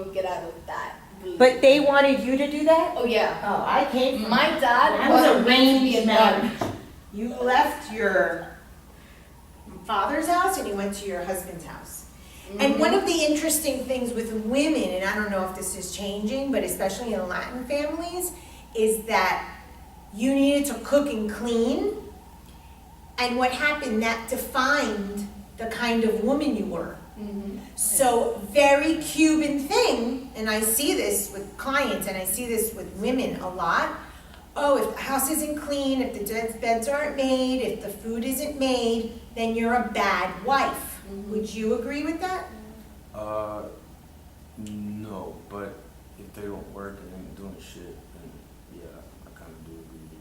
get out of that. But they wanted you to do that? Oh yeah. Oh, I came from. My dad I was wanted me to be arranged a marriage. nun. You left your father's house and you went to your husband's house. And one of the interesting things with women, and I don't know if this is changing, but especially in Latin families, is that you needed to cook and clean. And what happened, that defined the kind of woman you were. So very Cuban thing, and I see this with clients and I see this with women a lot. Oh, if the house isn't clean, if the beds aren't made, if the food isn't made, then you're a bad wife. Would you agree with that? No, but if they don't work and ain't doing shit, then yeah, I kind of do agree.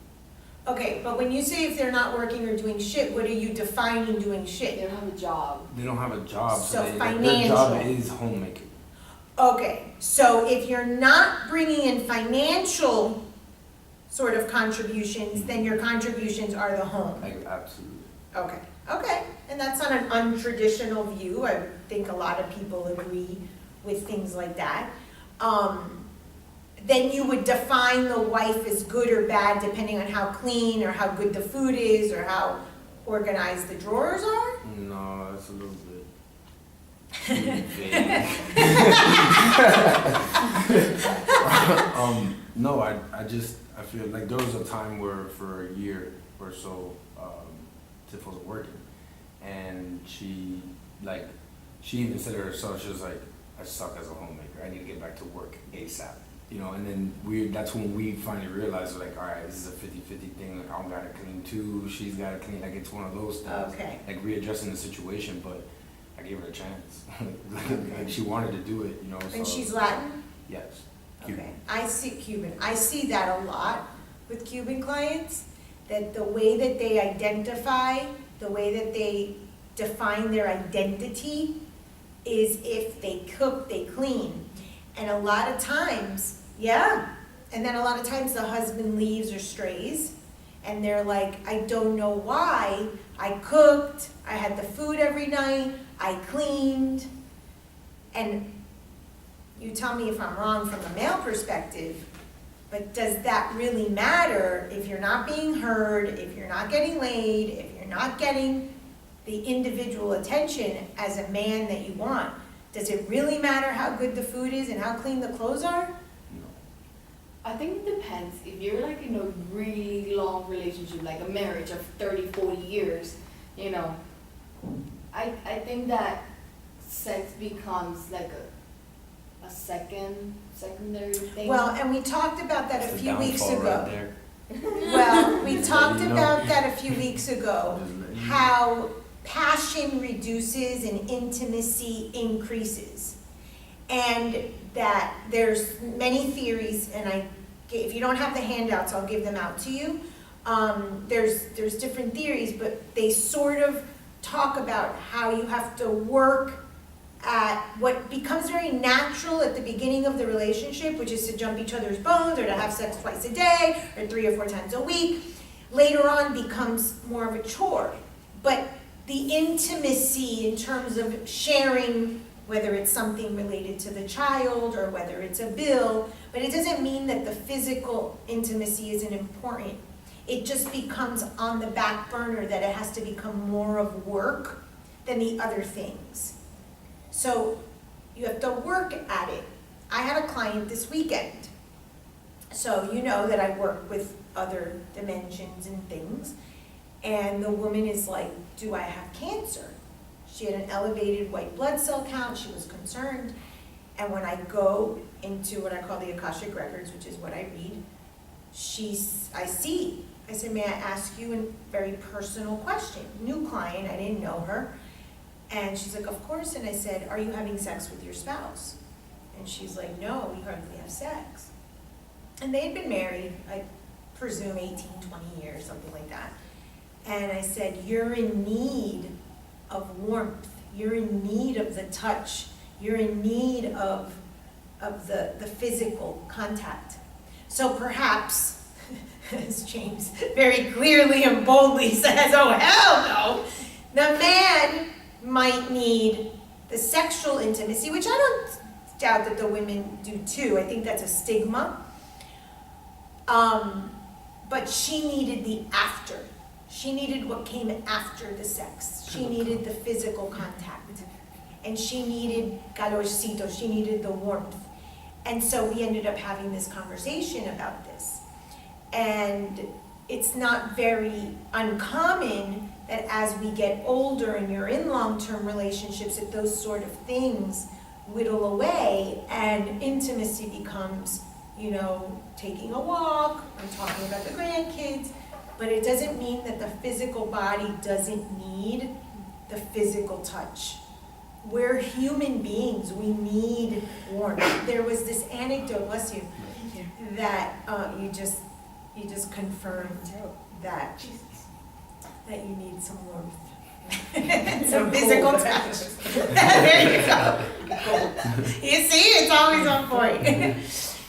Okay, but when you say if they're not working or doing shit, what are you defining doing They shit? don't have a job. They don't have a job, So their financial. job is homemaking. Okay, so if you're not bringing in financial sort of contributions, then your contributions are the home. Like, absolutely. Okay, and that's not an untraditional view. I would think a lot of people agree with things like that. Then you would define the wife as good or bad depending on how clean or how good the food is or how organized the drawers are? No, that's a little bit too vague. No, I feel like there was a time where for a year or so, Tiff wasn't working, and she even said to herself, she was like, I suck as a homemaker, I need to get back to work ASAP, you know, and then that's when we finally realized, like, all right, this is a 50-50 thing, like, I don't gotta clean too, she's gotta clean, like, it's one of those things, Okay. like, readjusting the situation, but I gave her a chance, like, she wanted to do it, you know, so. And she's Latin? Yes. Okay, I see Cuban. I see that a lot with Cuban clients, that the way that they identify, the way that they define their identity is if they cook, they clean. And a lot of times, yeah, and then a lot of times the husband leaves or strays, and they're like, I don't know why, I cooked, I had the food every night, I cleaned, and you tell me if I'm wrong from a male perspective, but does that really matter if you're not being heard, if you're not getting laid, if you're not getting the individual attention as a man that you want? Does it really matter how good the food is and how clean the clothes are? No. I think it depends. If you're like in a really long relationship, like a marriage of 30, 40 years, you know, I think that sex becomes like a secondary thing. Well, and we talked about that That's a the few weeks downfall ago. right there. Well, we Just talked letting you know. about that a few weeks ago, Just letting you know. how passion reduces and intimacy increases. And that there's many theories, and if you don't have the handouts, I'll give them out to you. There's different theories, but they sort of talk about how you have to work at what becomes very natural at the beginning of the relationship, which is to jump each other's bones or to have sex twice a day or 3 or 4 times a week, later on becomes more of a chore. But the intimacy in terms of sharing, whether it's something related to the child or whether it's a bill, but it doesn't mean that the physical intimacy isn't important. It just becomes on the back burner that it has to become more of work than the other things. So you have to work at it. I had a client this weekend. So you know that I work with other dimensions and things. And the woman is like, do I have cancer? She had an elevated white blood cell count. She was concerned. And when I go into what I call the Akashic Records, which is what I read, I said, may I ask you a very personal question? New client, I didn't know her. And she's like, of course. And I said, are you having sex with your spouse? And she's like, no, we hardly have sex. And they had been married, I presume 18, 20 years, something like that. And I said, you're in need of warmth. You're in need of the touch. You're in need of the physical contact. So perhaps, as James very clearly and boldly says, oh hell no, the man might need the sexual intimacy, which I don't doubt that the women do too. I think that's a stigma. But she needed the after. She needed what came after the sex. She needed the physical contact. And she needed calorcito, she needed the warmth. And so we ended up having this conversation about this. And it's not very uncommon that as we get older and you're in long-term relationships, that those sort of things whittle away and intimacy becomes, you know, taking a walk, or talking about the grandkids, but it doesn't mean that the physical body doesn't need the physical touch. We're human beings, we need warmth. There was this anecdote, bless you, that you just confirmed that you need some warmth. Some physical touch. There you go. You see, it's always on point.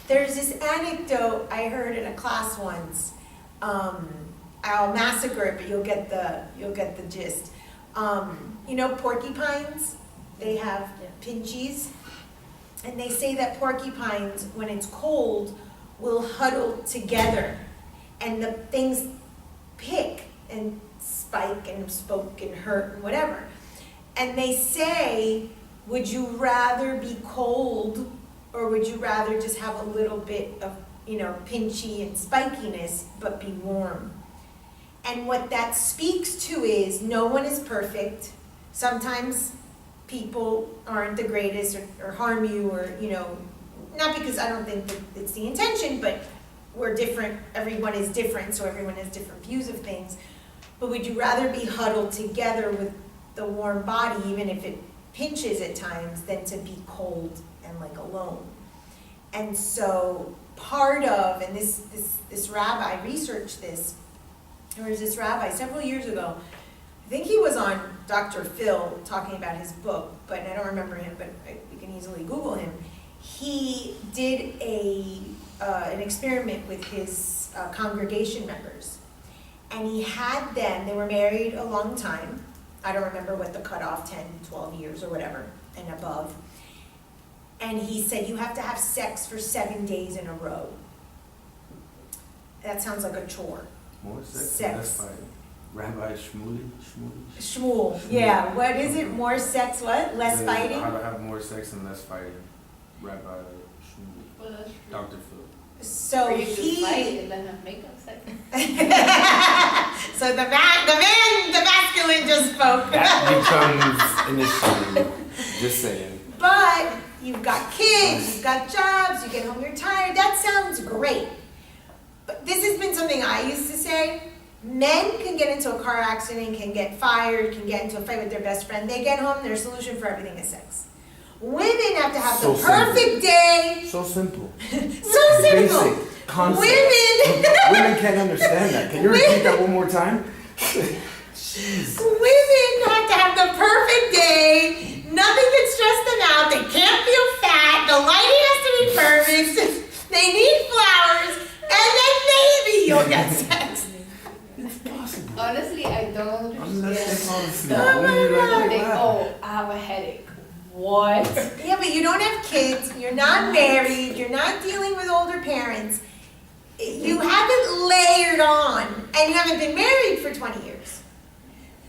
There's this anecdote I heard in a class once. I'll massacre it, but you'll get the gist. You know porcupines? They have pinchies, and they say that porcupines, when it's cold, will huddle together, and the things pick and spike and spoke and hurt and whatever. And they say, would you rather be cold, or would you rather just have a little bit of, you know, pinchy and spikiness, but be warm? And what that speaks to is no one is perfect. Sometimes people aren't the greatest or harm you, or, you know, not because I don't think that it's the intention, but we're different, everyone is different, so everyone has different views of things. But would you rather be huddled together with the warm body, even if it pinches at times, than to be cold and like alone? And so part of, and this rabbi researched this, there was this rabbi several years ago, I think he was on Dr. Phil talking about his book, but I don't remember him, but you can easily Google him. He did an experiment with his congregation members. And he had them, they were married a long time. I don't remember what the cutoff, 10, 12 years or whatever, and above. And he said, you have to have sex for 7 days in a row. That sounds like a chore. More sex, Sex. less fighting. Rabbi Shmuley? Shmuel, yeah. What is it? More sex, what? Less fighting? How to have more sex and less fighting. Rabbi Shmuley. Well, that's true. Dr. Phil. So Or you could he... fight and then have makeup sex. So the masculine just spoke. That becomes an issue. Just saying. But you've got kids, you've got jobs, you get home, you're tired. That sounds great. But this has been something I used to say. Men can get into a car accident, can get fired, can get into a fight with their best friend. They get home, their solution for everything is sex. Women have to have So the perfect day. So simple. So simple. Basic concept. Women can't understand that. Can you repeat that one more time? Jeez. Women have to have the perfect day. Nothing can stress them out. They can't feel fat. The lighting has to be perfect. They need flowers. And then maybe you'll get sex. It's possible. Honestly, I don't Unless they fall asleep. understand. Oh When you're my like, They, wow. I have a headache. What? Yeah, but you don't have kids. You're not married. You're not dealing with older parents. You haven't layered on. And you haven't been married for 20 years.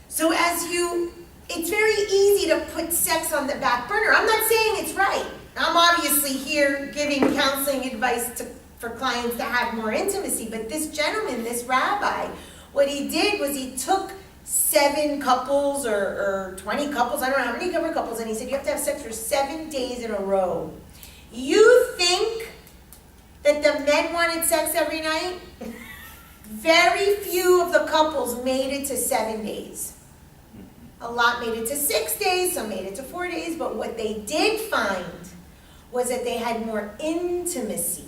So it's very easy to put sex on the back burner. I'm not saying it's right. I'm obviously here giving counseling advice for clients to have more intimacy, but this gentleman, this rabbi, what he did was he took 7 couples or 20 couples, I don't know how many couples, and he said you have to have sex for 7 days in a row. You think that the men wanted sex every night? Very few of the couples made it to 7 days. A lot made it to 6 days, some made it to 4 days, but what they did find was that they had more intimacy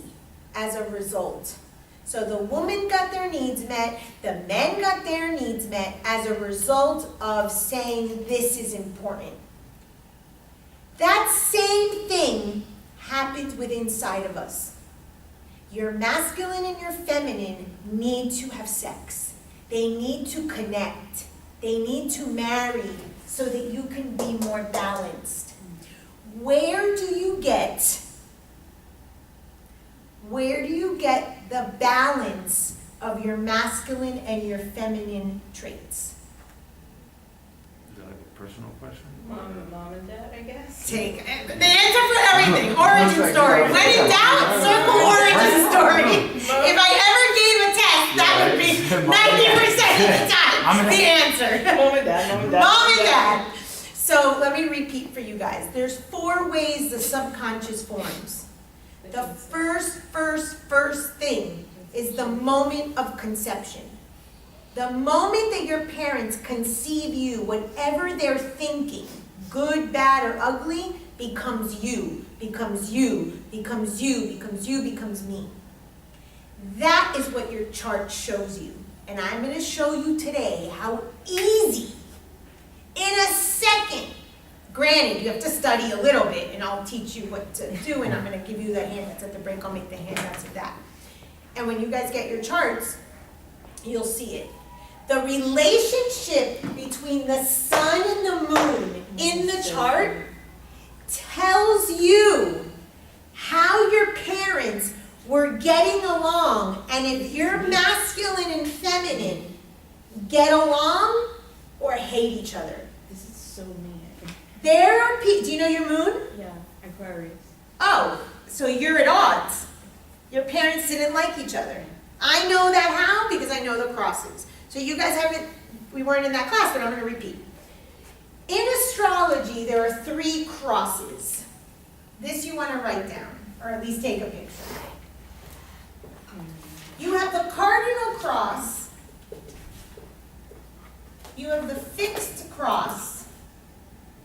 as a result. So the woman got their needs met, the men got their needs met as a result of saying this is important. That same thing happens within inside of us. Your masculine and your feminine need to have sex. They need to connect. They need to marry so that you can be more balanced. where do you get the balance of your masculine and your feminine traits? Is that like a personal question? Mom and dad, I guess. Take the answer for everything. Origin story. When in doubt, circle origin story. If I ever gave a test, that would be 90% of the time the answer. Mom and dad. Mom and dad. So let me repeat for you guys. There's 4 ways the subconscious forms. The first thing is the moment of conception. The moment that your parents conceive you, whatever they're thinking, good, bad, or ugly, becomes you, becomes you, becomes you, becomes you, becomes me. That is what your chart shows you. And I'm going to show you today how easy, in a second, granted, you have to study a little bit, and I'll teach you what to do, and I'm going to give you the handouts at the break. I'll make the handouts of that. And when you guys get your charts, you'll see it. The relationship between the sun and the moon in the chart tells you how your parents were getting along, and if you're masculine and feminine, get along or hate each other. This is so me. There are people, do you know your moon? Yeah, Aquarius. Oh, so you're at odds. Your parents didn't like each other. I know that how? Because I know the crosses. So you guys haven't, we weren't in that class, but I'm going to repeat. In astrology, there are 3 crosses. This you want to write down, or at least take a picture. You have the cardinal cross. You have the fixed cross.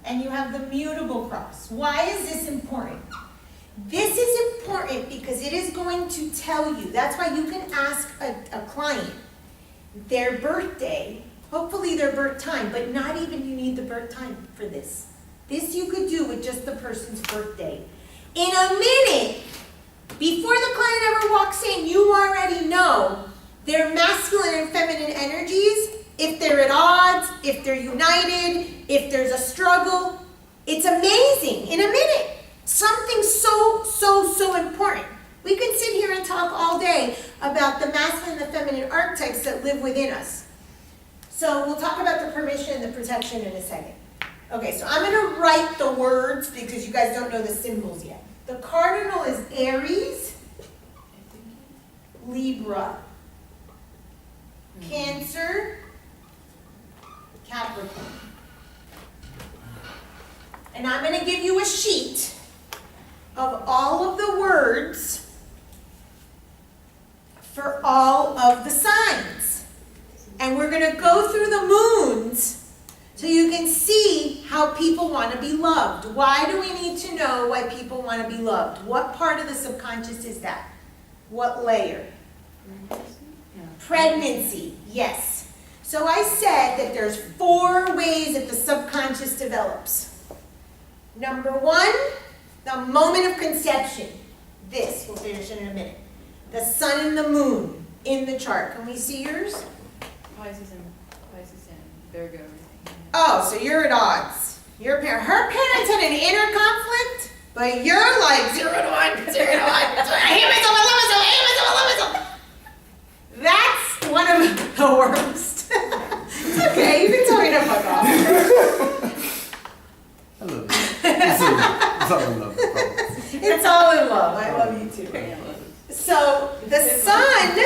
And you have the mutable cross. Why is this important? This is important because it is going to tell you. That's why you can ask a client their birthday, hopefully their birth time, but not even you need the birth time for this. This you could do with just the person's birthday. In a minute, before the client ever walks in, you already know their masculine and feminine energies, if they're at odds, if they're united, if there's a struggle. It's amazing. In a minute. Something so important. We can sit here and talk all day about the masculine and the feminine archetypes that live within us. So we'll talk about the permission and the protection in a second. Okay, so I'm going to write the words because you guys don't know the symbols yet. The cardinal is Aries, Libra, Cancer, Capricorn. And I'm going to give you a sheet of all of the words for all of the signs. And we're going to go through the moons so you can see how people want to be loved. Why do we need to know why people want to be loved? What part of the subconscious is that? What layer? Pregnancy, yes. So I said that there's 4 ways that the subconscious develops. Number 1, the moment of conception. This, we'll finish in a minute. The sun and the moon in the chart. Can we see yours? Pisces and Virgo. Oh, so you're at odds. Her parents had an inner conflict, but you're like 0 to 1, 0 to 1. I hate myself, I love myself, I hate myself, I love myself. That's one of the worst. It's okay, you can tell me to fuck off. I love it. It's all in love. It's all in love. I love you too. So the sun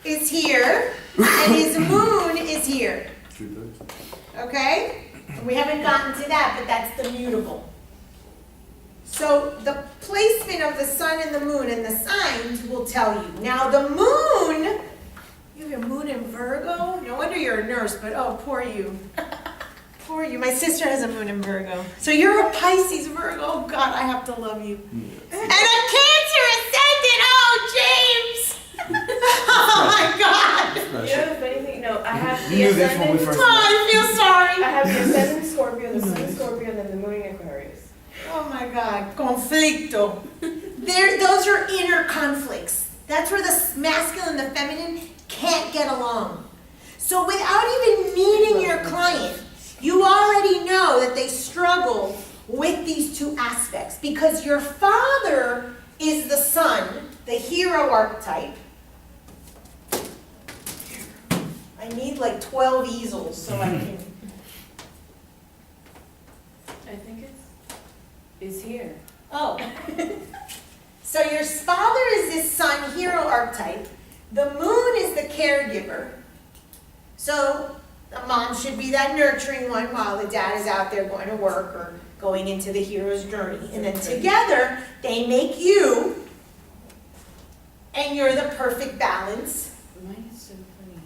is here and his moon is here. Okay? We haven't gotten to that, but that's the mutable. So the placement of the sun and the moon and the signs will tell you. Now the moon, you have your moon in Virgo? No wonder you're a nurse, but oh, poor you. Poor you. My sister has a moon in Virgo. So you're a Pisces Virgo. Oh God, I have to love you. Yes. And a Cancer ascendant. Oh, James. Oh my God. You know the funny thing? No, I have You the knew this when we ascendant. first Oh, I feel sorry. I have the ascendant Scorpio, the sun Scorpio, and then the moon in Aquarius. Oh my God, conflicto. Those are inner conflicts. That's where the masculine and the feminine can't get along. So without even meeting your client, you already know that they struggle with these two aspects, because your father is the sun, the hero archetype. I need like 12 easels so I can. I think it's here. Oh. So your father is this sun hero archetype. The moon is the caregiver. So the mom should be that nurturing one while the dad is out there going to work or going into the hero's journey. And then together, they make you, and you're the perfect balance Mine is so funny.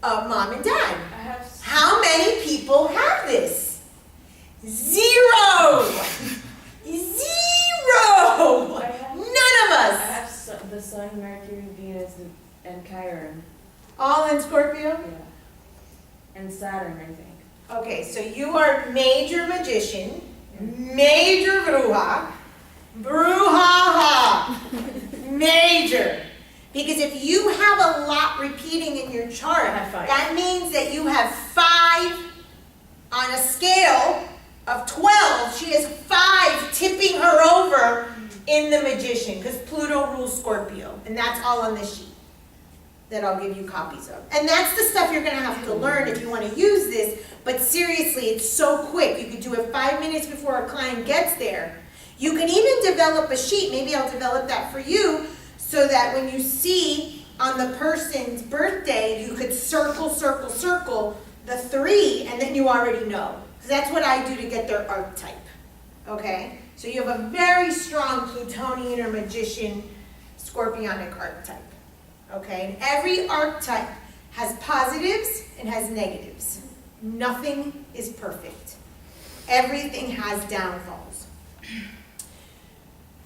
of mom and dad. I have. How many people have this? 0! 0! I have- None of I us! have the Sun, Mercury, Venus, and Chiron. All in Scorpio? Yeah. And Saturn, I think. Okay, so you are major magician, major bruja, bruja, major. Because if you have a lot repeating in your chart, I have 5. that means that you have 5 on a scale of 12. She has 5 tipping her over in the magician, because Pluto rules Scorpio, and that's all on this sheet that I'll give you copies of. And that's the stuff you're gonna have to learn if you wanna use this, but seriously, it's so quick. You could do it 5 minutes before a client gets there. You can even develop a sheet, maybe I'll develop that for you, so that when you see on the person's birthday, you could circle, circle, circle the 3, and then you already know. Because that's what I do to get their archetype, okay? So you have a very strong Plutonian or magician Scorpionic archetype. Okay, and every archetype has positives and has negatives. Nothing is perfect. Everything has downfalls.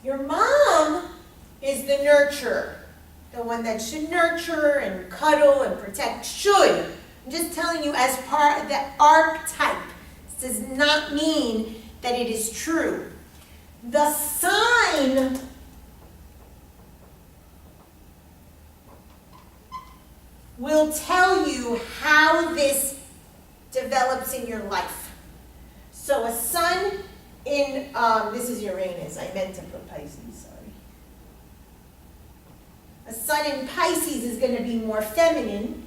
Your mom is the nurturer, the one that should nurture and cuddle and protect, should. I'm just telling you as part of the archetype. This does not mean that it is true. The sign will tell you how this develops in your life. So a sun in, this is Uranus, I meant to put Pisces, sorry. A sun in Pisces is going to be more feminine,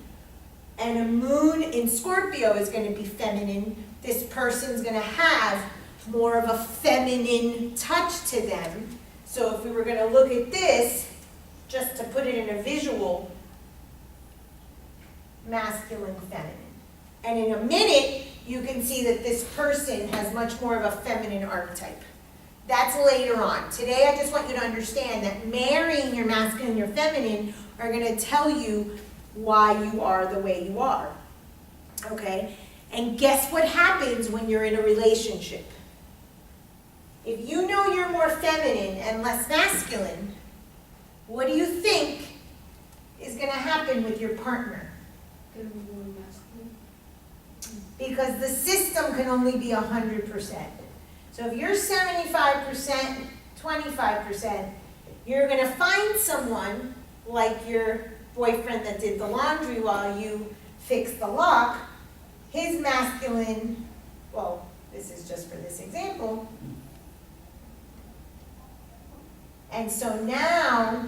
and a moon in Scorpio is going to be feminine. This person's going to have more of a feminine touch to them. So if we were going to look at this, just to put it in a visual, masculine, feminine. And in a minute, you can see that this person has much more of a feminine archetype. That's later on. Today, I just want you to understand that marrying your masculine and your feminine are going to tell you why you are the way you are. Okay? And guess what happens when you're in a relationship? If you know you're more feminine and less masculine, what do you think is going to happen with your partner? Gonna be more masculine. Because the system can only be 100%. So if you're 75%, 25%, you're going to find someone like your boyfriend that did the laundry while you fixed the lock. His masculine, well, this is just for this example. And so now,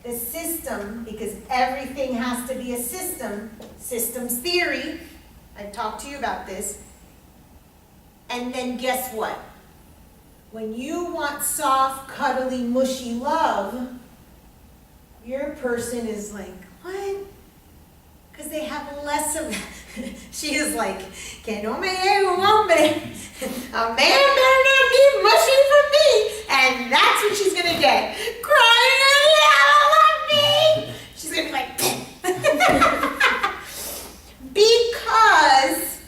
the system, because everything has to be a system, systems theory, I talked to you about this, and then guess what? When you want soft, cuddly, mushy love, your person is like, what? Because they have less of, she is like, que no me llegue un hombre, a man better not be mushy for me, and that's what she's going to get, crying out on me. She's going to be like, because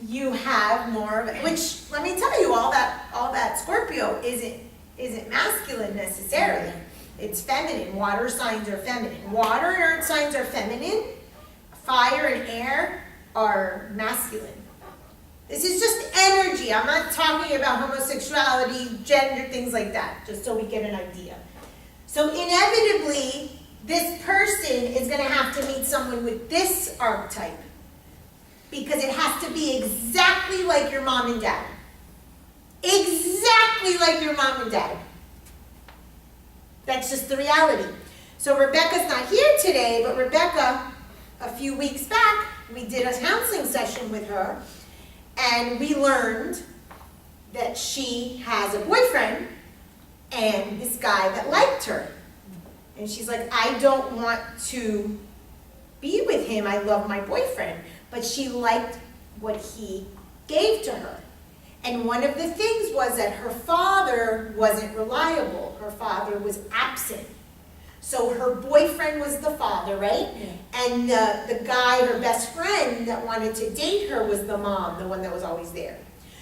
you have more of it, which, let me tell you, all that Scorpio isn't masculine necessarily. It's feminine. Water signs are feminine. Water and earth signs are feminine. Fire and air are masculine. This is just energy. I'm not talking about homosexuality, gender, things like that, just so we get an idea. So inevitably, this person is going to have to meet someone with this archetype. because it has to be exactly like your mom and dad. Exactly like your mom and dad. That's just the reality. So Rebecca's not here today, but Rebecca, a few weeks back, we did a counseling session with her, and we learned that she has a boyfriend and this guy that liked her. And she's like, I don't want to be with him, I love my boyfriend. But she liked what he gave to her. And one of the things was that her father wasn't reliable. Her father was absent. So her boyfriend was the father, right? Yeah. And the guy, her best friend that wanted to date her was the mom, the one that was always there.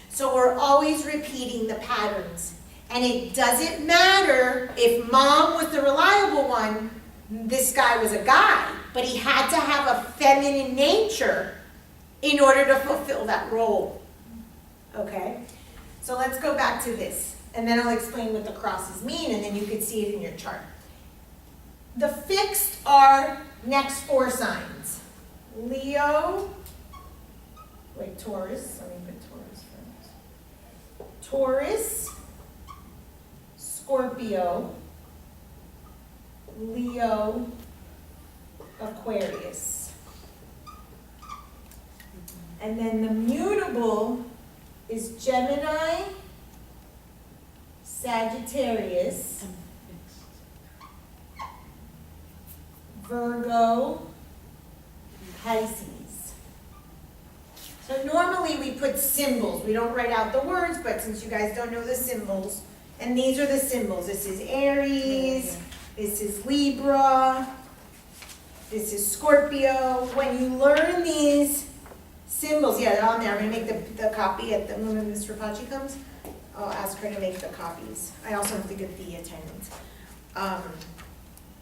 So we're always repeating the patterns. And it doesn't matter if mom was the reliable one, this guy was a guy, but he had to have a feminine nature in order to fulfill that role. Okay? So let's go back to this, and then I'll explain what the crosses mean, and then you can see it in your chart. The fixed are next 4 signs. Leo, Taurus, let me put Taurus first. Taurus, Scorpio, Leo, Aquarius. And then the mutable is Gemini, Sagittarius, Virgo, Pisces. So normally we put symbols. We don't write out the words, but since you guys don't know the symbols, and these are the symbols. This is Aries, this is Libra, this is Scorpio. When you learn these symbols, yeah, they're on there. I'm gonna make the copy at the moment Ms. Rapace comes. I'll ask her to make the copies. I also have to get the attendance.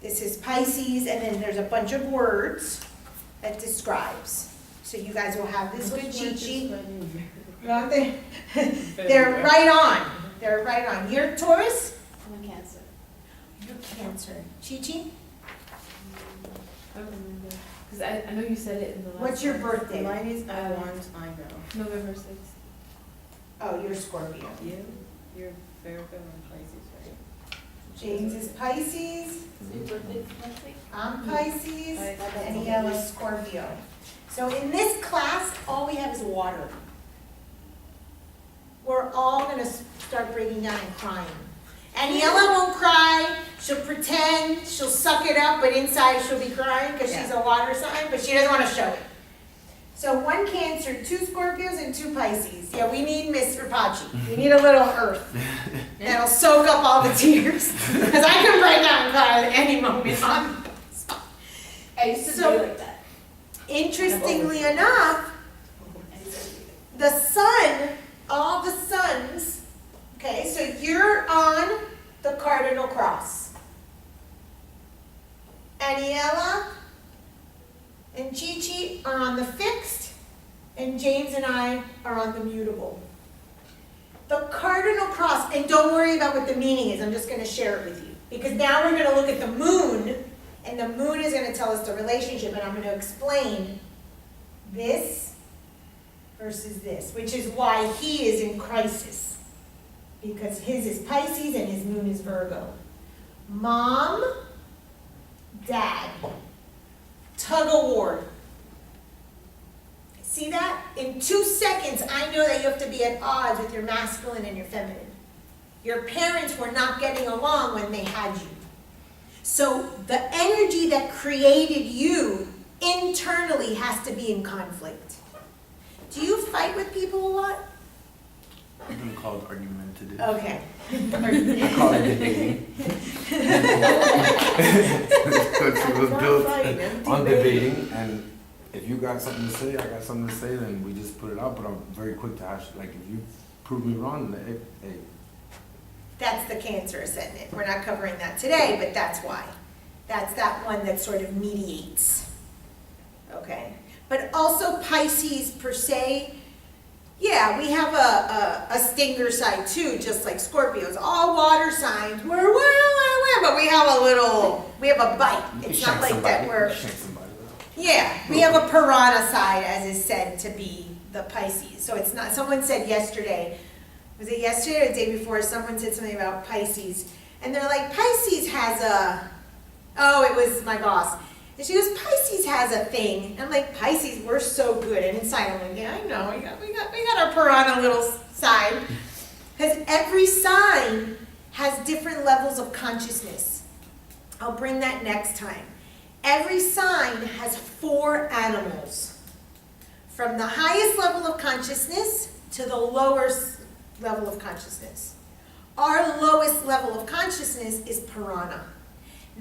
This is Pisces, and then there's a bunch of words that describes. So you guys will have this good cheat sheet. Well, they're right on. They're right on. You're Taurus? I'm a Cancer. You're Cancer. Chi-Chi? I don't remember. Because I know you said it in the last What's your one. birthday? Mine is, I know. November 6th. Oh, you're Scorpio. You? You're Virgo and Pisces, right? James is Pisces. Your birthday is next week? I'm Pisces. Pisces. And Ella Scorpio. So in this class, all we have is water. We're all gonna start breaking down and crying. Aniela won't cry, she'll pretend, she'll suck it up, but inside she'll be crying because she's a water sign, but she doesn't want to show it. So 1 Cancer, 2 Scorpios, and 2 Pisces. Yeah, we need Miss Rapace. We need a little earth that'll soak up all the tears. Because I can break down and cry at any moment on the spot. I used to So- be like that. Interestingly enough, the sun, all the suns, okay, so you're on the cardinal cross. Aniela and Chi-Chi are on the fixed, and James and I are on the mutable. The cardinal cross, and don't worry about what the meaning is, I'm just going to share it with you. Because now we're going to look at the moon, and the moon is going to tell us the relationship, and I'm going to explain this versus this, which is why he is in crisis. Because his is Pisces and his moon is Virgo. Mom, dad, tug of war. See that? In 2 seconds, I know that you have to be at odds with your masculine and your feminine. Your parents were not getting along when they had you. So the energy that created you internally has to be in conflict. Do you fight with people a lot? I've been called argumentative. Okay. I call it debating. Because it was built on debating, and if you got something to say, I got something to say, then we just put it out. But I'm very quick to hash. Like if you prove me wrong, then hey. That's the Cancer ascendant. We're not covering that today, but that's why. That's that one that sort of mediates. Okay? But also Pisces per se, yeah, we have a stinger side too, just like Scorpios. All water signs, we're well, but we have a bite. You It's shank not like somebody, that we're, you shank somebody. Yeah, we have a piranha side, as is said to be the Pisces. So it's not, someone said yesterday, was it yesterday or the day before, someone said something about Pisces. And they're like, Pisces has a, oh, it was my boss. And she goes, Pisces has a thing. And I'm like, Pisces, we're so good. And inside I'm like, yeah, I know, we got our piranha little side. Because every sign has different levels of consciousness. I'll bring that next time. Every sign has 4 animals. From the highest level of consciousness to the lowest level of consciousness. Our lowest level of consciousness is piranha.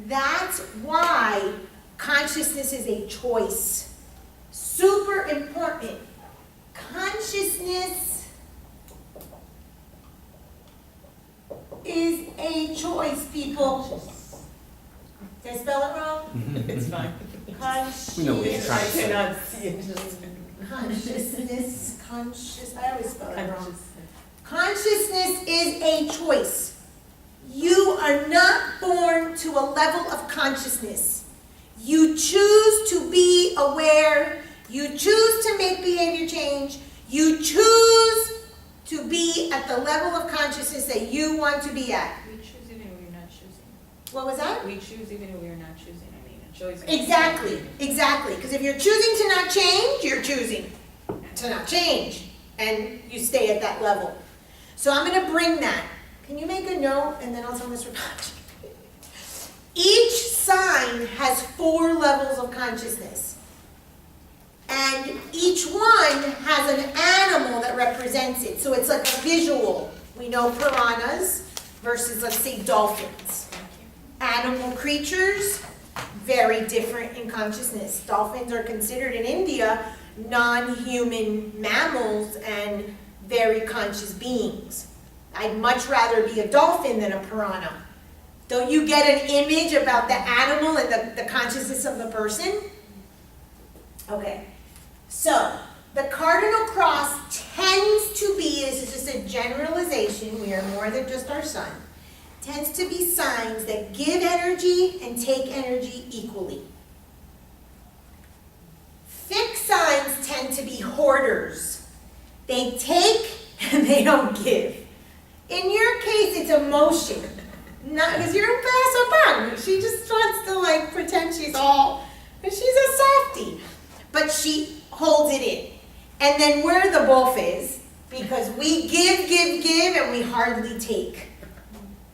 That's why consciousness is a choice. Super important. Consciousness is a choice, people. Did I spell it wrong? It's fine. We know what you're trying to say. cannot see it. I always spell it wrong. Consciousness is a choice. You are not born to a level of consciousness. You choose to be aware. You choose to make behavior change. You choose to be at the level of consciousness that you want to be at. We choose even when we're not choosing. What was that? We choose even when we're not choosing. I mean, a choice. Exactly. Because if you're choosing to not change, you're choosing to not change. And you stay at that level. So I'm going to bring that. Can you make a note and then I'll tell Mr. Patrick? Each sign has 4 levels of consciousness. And each one has an animal that represents it. So it's like a visual. We know piranhas versus, let's say, dolphins. Animal creatures, very different in consciousness. Dolphins are considered in India non-human mammals and very conscious beings. I'd much rather be a dolphin than a piranha. Don't you get an image about the animal and the consciousness of the person? Okay, so the cardinal cross tends to be, this is just a generalization, we are more than just our sun, tends to be signs that give energy and take energy equally. Fixed signs tend to be hoarders. They take and they don't give. In your case, it's emotion. Not because you're a pass. She just wants to like pretend she's all, and she's a softie. But she holds it in. And then we're the buffets because we give, and we hardly take.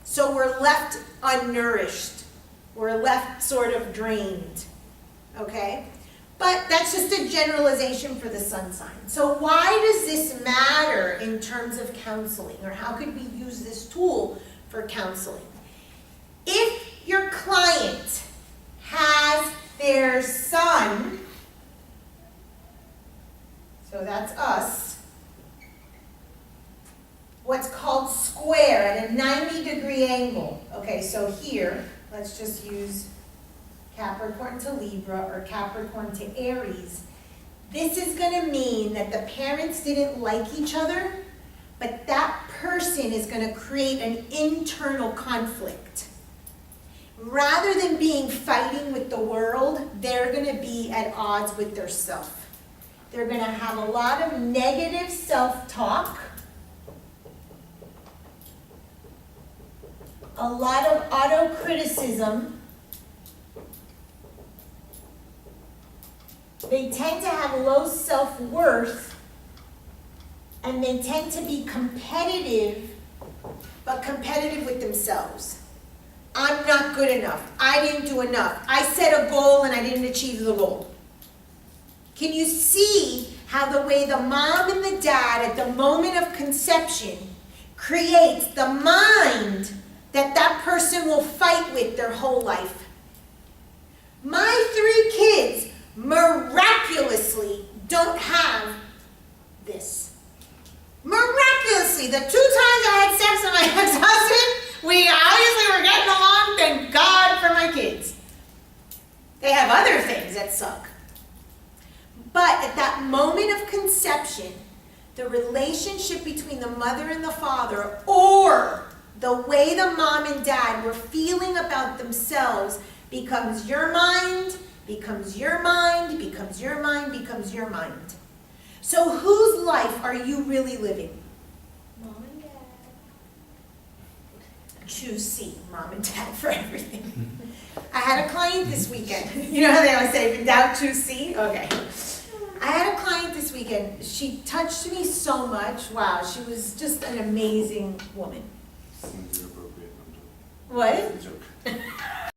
So we're left unnourished. We're left sort of drained. Okay? But that's just a generalization for the sun sign. So why does this matter in terms of counseling? Or how could we use this tool for counseling? If your client has their sun, so that's us, what's called square at a 90-degree angle. Okay, so here, let's just use Capricorn to Libra or Capricorn to Aries. This is going to mean that the parents didn't like each other, but that person is going to create an internal conflict. Rather than being fighting with the world, they're going to be at odds with their self. They're going to have a lot of negative self-talk, a lot of auto-criticism. They tend to have low self-worth, and they tend to be competitive, but competitive with themselves. I'm not good enough. I didn't do enough. I set a goal and I didn't achieve the goal. Can you see how the way the mom and the dad at the moment of conception creates the mind that that person will fight with their whole life? My 3 kids miraculously don't have this. Miraculously, the 2 times I had sex with my ex-husband, we obviously were getting along, thank God for my kids. They have other things that suck. But at that moment of conception, the relationship between the mother and the father, or the way the mom and dad were feeling about themselves, becomes your mind becomes your mind, becomes your mind, becomes your mind. So whose life are you really living? Mom and dad. Choose C, mom and dad for everything. I had a client this weekend. You know how they always say, if in doubt, choose C? Okay. I had a client this weekend. She touched me so much. Wow, she was just an amazing woman. Seems inappropriate. I'm joking. What? It's a joke.